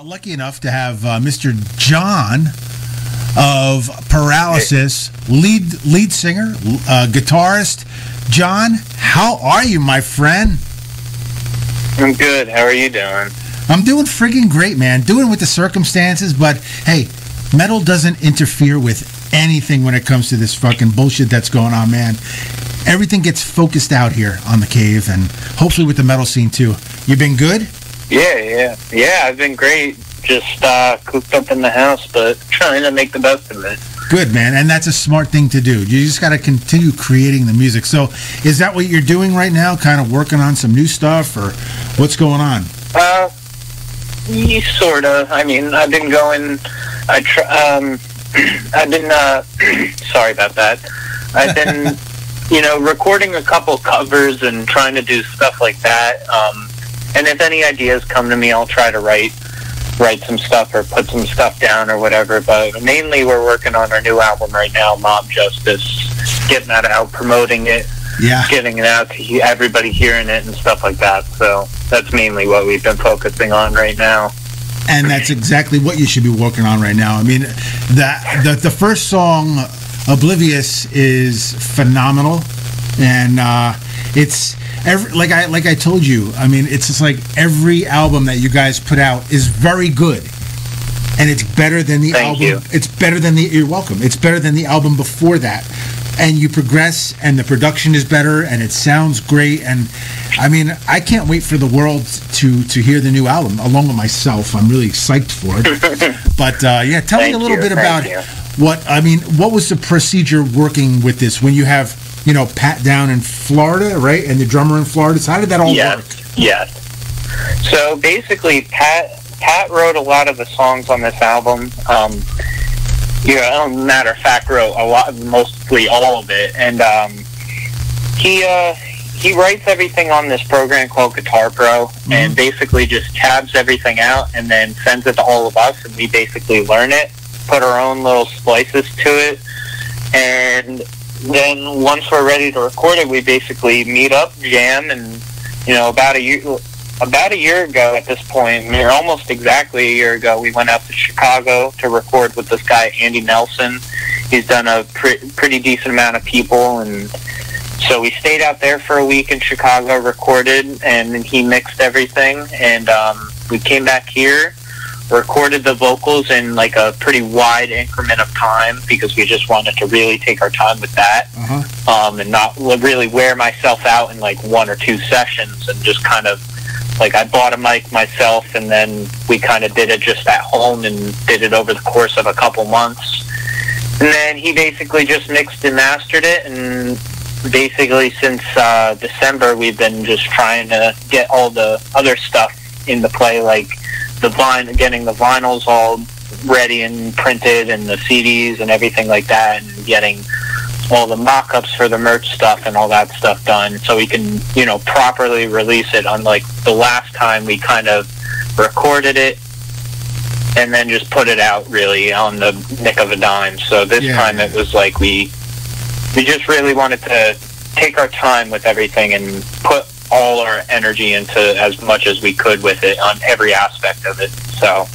Lucky enough to have Mr. Jon of Paralysis, lead singer, guitarist. Jon, how are you, my friend? I'm good. How are you doing? I'm doing friggin' great, man. Doing with the circumstances, but hey, metal doesn't interfere with anything when it comes to this fucking bullshit that's going on, man. Everything gets focused out here on the cave, and hopefully with the metal scene too. You been good? Yeah, I've been great. Just cooped up in the house, but trying to make the best of it. Good, man, and that's a smart thing to do. You just got to continue creating the music. So, is that what you're doing right now? Kind of working on some new stuff, or what's going on? Sort of. I mean, I've been going. Sorry about that. I've been, recording a couple covers and trying to do stuff like that. And if any ideas come to me, I'll try to write some stuff or put some stuff down or whatever. But mainly we're working on our new album right now, Mob Justice, getting that out, promoting it, getting it out to everybody hearing it and stuff like that. So that's mainly what we've been focusing on right now. And that's exactly what you should be working on right now. I mean, the first song, Oblivious, is phenomenal. And it's... like I told you, I mean, it's just like every album that you guys put out is very good, and it's better than the album. You. It's better than the. You're welcome. It's better than the album before that, and you progress, and the production is better, and it sounds great. And I mean, I can't wait for the world to hear the new album, along with myself. I'm really psyched for it. But yeah, tell me a little bit about what was the procedure working with this when you have. Pat down in Florida, right? And the drummer in Florida. So how did that all work? Yes. So basically, Pat wrote a lot of the songs on this album. Matter of fact, wrote a lot, mostly all of it. And he writes everything on this program called Guitar Pro, and basically just tabs everything out and then sends it to all of us, and we basically learn it, put our own little splices to it, and then once we're ready to record it, we basically meet up, jam, and about a year ago at this point, almost exactly a year ago, we went out to Chicago to record with this guy Andy Nelson. He's done a pretty decent amount of people, and so we stayed out there for a week in Chicago, recorded, and then he mixed everything, and we came back here, recorded the vocals in like a pretty wide increment of time because we just wanted to really take our time with that, and not really wear myself out in like one or two sessions, and just kind of like I bought a mic myself, and then we kind of did it just at home and did it over the course of a couple months, and then he basically just mixed and mastered it, and basically since December we've been just trying to get all the other stuff into play, like getting the vinyls all ready and printed, and the CDs and everything like that, and getting all the mock-ups for the merch stuff and all that stuff done so we can, properly release it. Unlike the last time we kind of recorded it and then just put it out really on the nick of a dime. So this time it was like we just really wanted to take our time with everything and put all our energy into as much as we could with it on every aspect of it. So,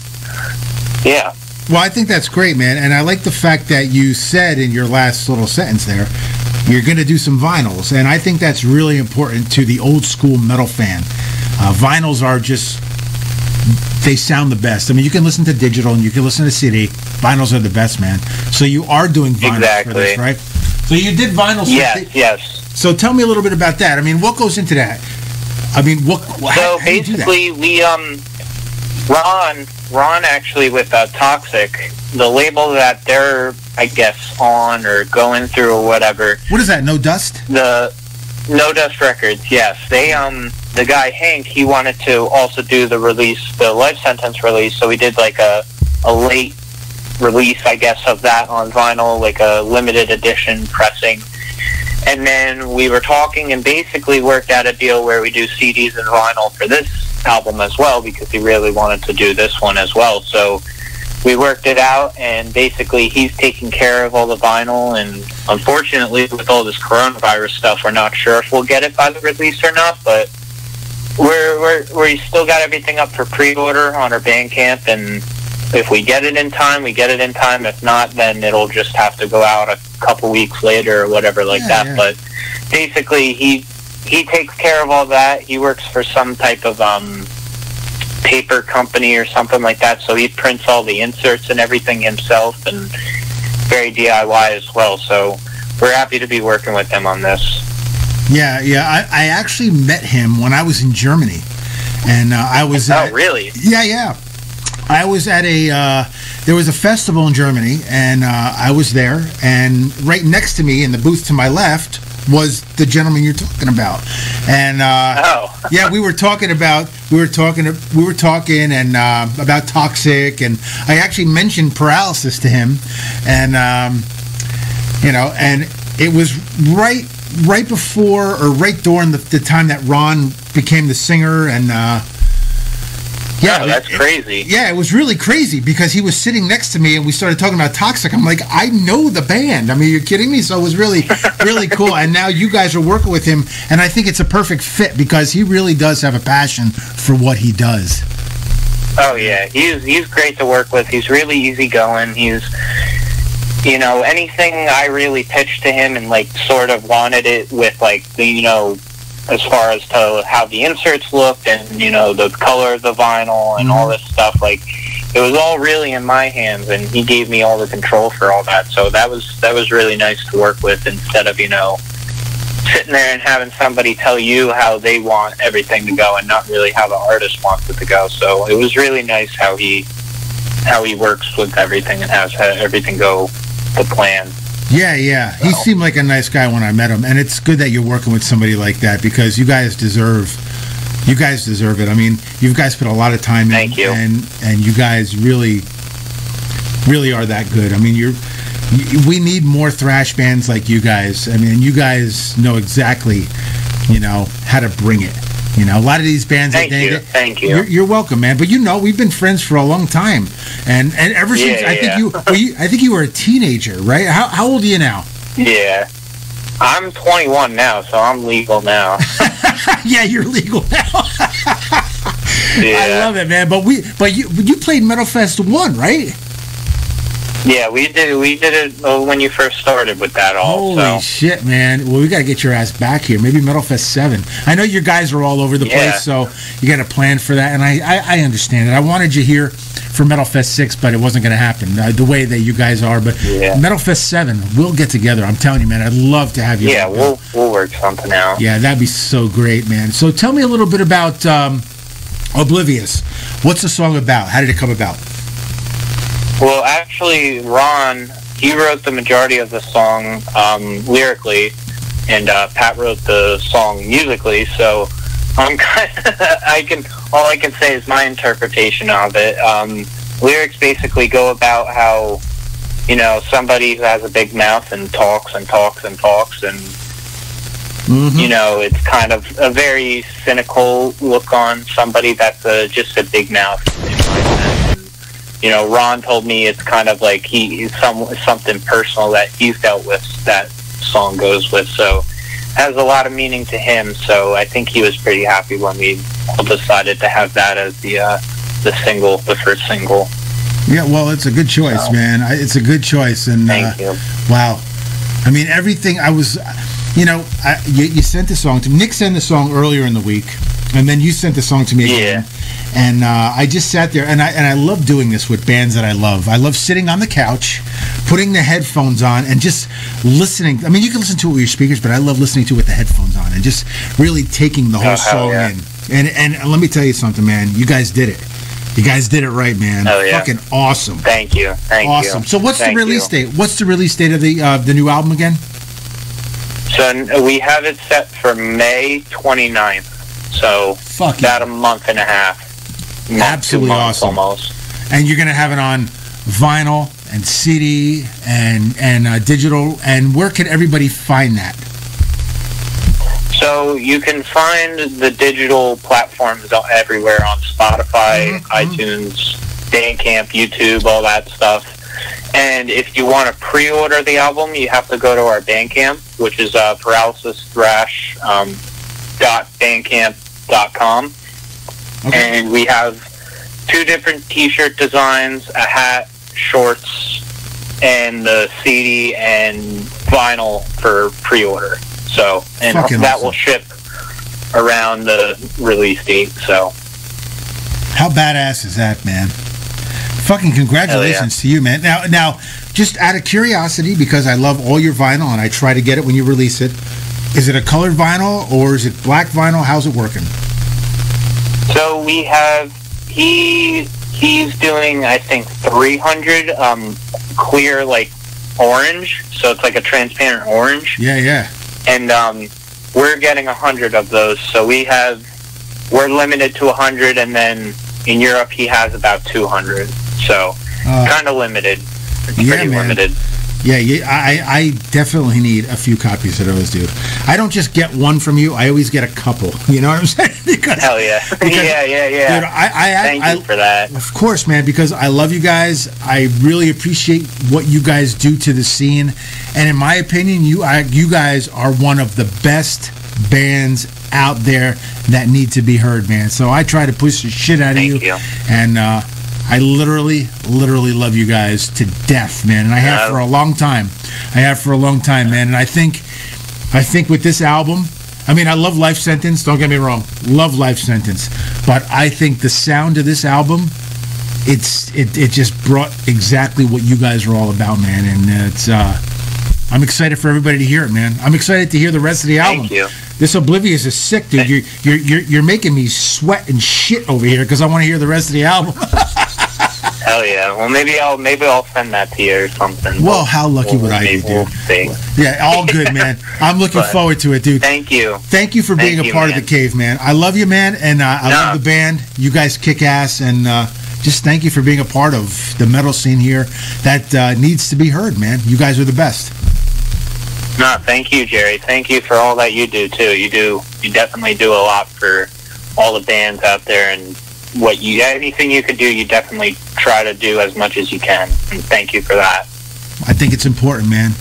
yeah. Well, I think that's great, man. And I like the fact that you said in your last little sentence there, you're going to do some vinyls. And I think that's really important to the old school metal fan. Vinyls are just, they sound the best. I mean, you can listen to digital and you can listen to CD. Vinyls are the best, man. So you are doing vinyls for this, right? So you did vinyls. Yes. So tell me a little bit about that. I mean, what goes into that? I mean, how basically, we Ron actually with Toxic, the label that they're I guess on or going through or whatever. What is that? No Dust? The No Dust Records. Yes, they the guy Hank, he wanted to also do the release, the Life Sentence release. So we did like a late release, I guess, of that on vinyl, like a limited edition pressing. And then we were talking and basically worked out a deal where we do CDs and vinyl for this album as well, because he really wanted to do this one as well. So we worked it out, and basically he's taking care of all the vinyl, and unfortunately with all this coronavirus stuff, we're not sure if we'll get it by the release or not, but We still got everything up for pre-order on our Bandcamp, and if we get it in time, we get it in time. If not, then it'll just have to go out a couple weeks later or whatever like that. Yeah. But basically, he takes care of all that. He works for some type of paper company or something like that, so he prints all the inserts and everything himself, and very DIY as well. So we're happy to be working with him on this. Yeah. I actually met him when I was in Germany, and I was. Oh, really? Yeah. I was at there was a festival in Germany, and I was there, and right next to me in the booth to my left was the gentleman you're talking about, and yeah, we were talking and about Toxic, and I actually mentioned Paralysis to him, and and it was right before or right during the time that Ron became the singer, and that's crazy. It was really crazy because he was sitting next to me and we started talking about Toxic. I'm like, I know the band. I mean, you're kidding me? So it was really, really cool. And now you guys are working with him, and I think it's a perfect fit because he really does have a passion for what he does. Oh, yeah. He's great to work with. He's really easygoing. He's, anything I really pitched to him and, sort of wanted it with, as far as to how the inserts looked and, the color of the vinyl and all this stuff, it was all really in my hands, and he gave me all the control for all that. So that was really nice to work with instead of, sitting there and having somebody tell you how they want everything to go and not really how the artist wants it to go. So it was really nice how he works with everything and has everything go to plan. Yeah. He seemed like a nice guy when I met him, and it's good that you're working with somebody like that because you guys deserve it. I mean, you guys put a lot of time in. Thank you. And you guys really, really are that good. I mean, we need more thrash bands like you guys. I mean, you guys know exactly, how to bring it. A lot of these bands. Thank you. You're welcome, man. But we've been friends for a long time, and ever since I think you were a teenager, right? How old are you now? Yeah, I'm 21 now, so I'm legal now. Yeah, you're legal now. Yeah. I love it, man. But you played Metal Fest 1, right? Yeah, we did it when you first started with that all. Holy shit, man. Well, we got to get your ass back here. Maybe Metal Fest 7. I know your guys are all over the place, so you got to plan for that, and I understand it. I wanted you here for Metal Fest 6, but it wasn't going to happen the way that you guys are. But Metal Fest 7, we'll get together. I'm telling you, man, I'd love to have you. Yeah, we'll work something out. Yeah, that'd be so great, man. So tell me a little bit about Oblivious. What's the song about? How did it come about? Well, actually, Ron, he wrote the majority of the song lyrically, and Pat wrote the song musically. So I'm all I can say is my interpretation of it. Lyrics basically go about how somebody who has a big mouth and talks and talks and talks, and it's kind of a very cynical look on somebody that's just a big mouth. Ron told me it's kind of like something personal that he's dealt with that song goes with, so it has a lot of meaning to him. So I think he was pretty happy when we all decided to have that as the first single. Yeah, well, it's a good choice, man. It's a good choice, and thank you. Wow, I mean, everything. I was, you sent the song to me. Nick sent the song earlier in the week, and then you sent the song to me again. Yeah. And I just sat there, and I love doing this with bands that I love. I love sitting on the couch, putting the headphones on, and just listening. I mean, you can listen to it with your speakers, but I love listening to it with the headphones on and just really taking the whole song in. And let me tell you something, man. You guys did it. You guys did it right, man. Oh, yeah. Fucking awesome. Thank you. Awesome. So what's the release date? What's the release date of the new album again? So we have it set for May 29th. So about a month and a half. Absolutely awesome. Almost. And you're going to have it on vinyl and CD and digital. And where can everybody find that? So you can find the digital platforms everywhere on Spotify, iTunes, Bandcamp, YouTube, all that stuff. And if you want to pre-order the album, you have to go to our Bandcamp, which is Paralysis thrash .bandcamp metallicave.com. Okay. And we have 2 different t-shirt designs, a hat, shorts, and the CD and vinyl for pre-order. So, and fucking that awesome. will ship around the release date. So, how badass is that, man? Fucking congratulations to you, man. Now, just out of curiosity, because I love all your vinyl and I try to get it when you release it, is it a colored vinyl or is it black vinyl? How's it working? So we have, he's doing, I think, 300 clear, like, orange. So it's like a transparent orange. Yeah. And we're getting 100 of those. So we're limited to 100, and then in Europe he has about 200. So kind of limited. It's pretty limited. Yeah, I definitely need a few copies of those, dude. I don't just get one from you. I always get a couple. You know what I'm saying? Hell yeah. Yeah. Dude, Thank you for that. Of course, man, because I love you guys. I really appreciate what you guys do to the scene. And in my opinion, you guys are one of the best bands out there that need to be heard, man. So I try to push the shit out of you. Thank you. And I literally love you guys to death, man. And I have for a long time. Man. And I think with this album, I mean, I love Life Sentence. Don't get me wrong. Love Life Sentence. But I think the sound of this album, it just brought exactly what you guys are all about, man. And it's I'm excited for everybody to hear it, man. I'm excited to hear the rest of the album. Thank you. This Oblivious is sick, dude. You're making me sweat and shit over here because I want to hear the rest of the album. Hell yeah. Well, maybe I'll send that to you or something. Well, how lucky would I be, dude? We'll see. Yeah, all good, man. I'm looking forward to it, dude. Thank you. Thank you for being a part of the Cave, man. I love you, man, and I love the band. You guys kick ass, and just thank you for being a part of the metal scene here that needs to be heard, man. You guys are the best. No, thank you, Jerry. Thank you for all that you do, too. You definitely do a lot for all the bands out there, and anything you could do, you definitely try to do as much as you can. And thank you for that. I think it's important, man.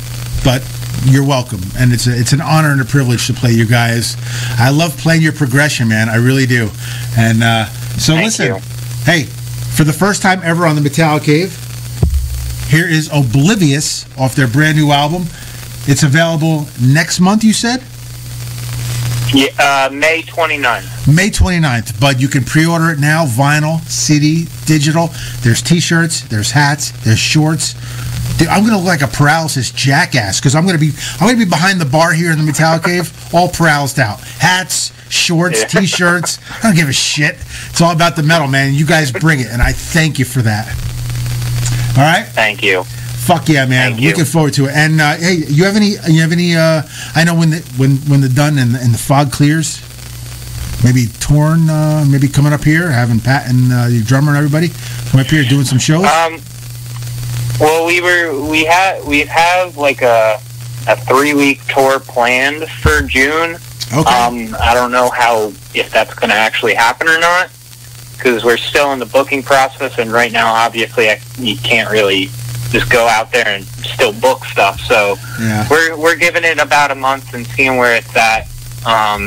But you're welcome, and it's an honor and a privilege to play you guys. I love playing your progression, man. I really do. And listen, hey, for the first time ever on the Metallicave, here is Oblivious off their brand new album. It's available next month, you said? Yeah, May 29th. May 29th, but you can pre-order it now, vinyl, CD, digital. There's t-shirts, there's hats, there's shorts. Dude, I'm gonna look like a Paralysis jackass because I'm gonna be behind the bar here in the Metallicave, all Paralyzed out. Hats, shorts, t-shirts. I don't give a shit. It's all about the metal, man. You guys bring it, and I thank you for that. All right? Thank you. Fuck yeah, man! Looking forward to it. And hey, you have any? I know when the done and the fog clears, maybe Torn, maybe coming up here, having Pat and your drummer and everybody come up here doing some shows. Well, we have like a 3-week tour planned for June. Okay. I don't know if that's going to actually happen or not because we're still in the booking process, and right now, obviously, you can't really just go out there and still book stuff. So we're giving it about a month and seeing where it's at.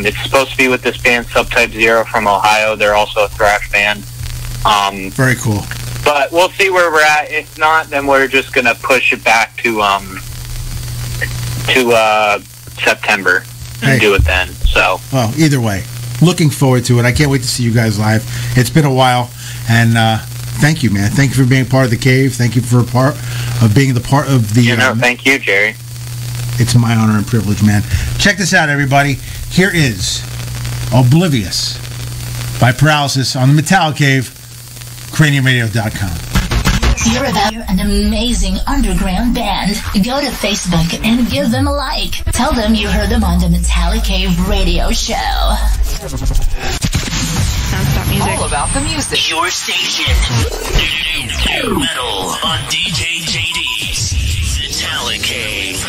It's supposed to be with this band Subtype Zero from Ohio. They're also a thrash band. Very cool. But we'll see where we're at. If not, then we're just gonna push it back to September and do it then. So well, either way, looking forward to it. I can't wait to see you guys live. It's been a while, and thank you, man. Thank you for being part of the Cave. Thank you for being the part of the. Thank you, Jerry. It's my honor and privilege, man. Check this out, everybody. Here is Oblivious by Paralysis on the Metallicave, craniumradio.com. You're about an amazing underground band. Go to Facebook and give them a like. Tell them you heard them on the Metallicave radio show. Non-stop music. All about the music. Your station. Metal on DJ JD's Metallicave.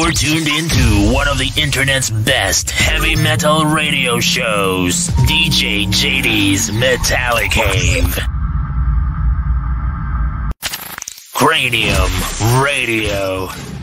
You're tuned into one of the internet's best heavy metal radio shows, DJ JD's Metallicave. Cranium Radio.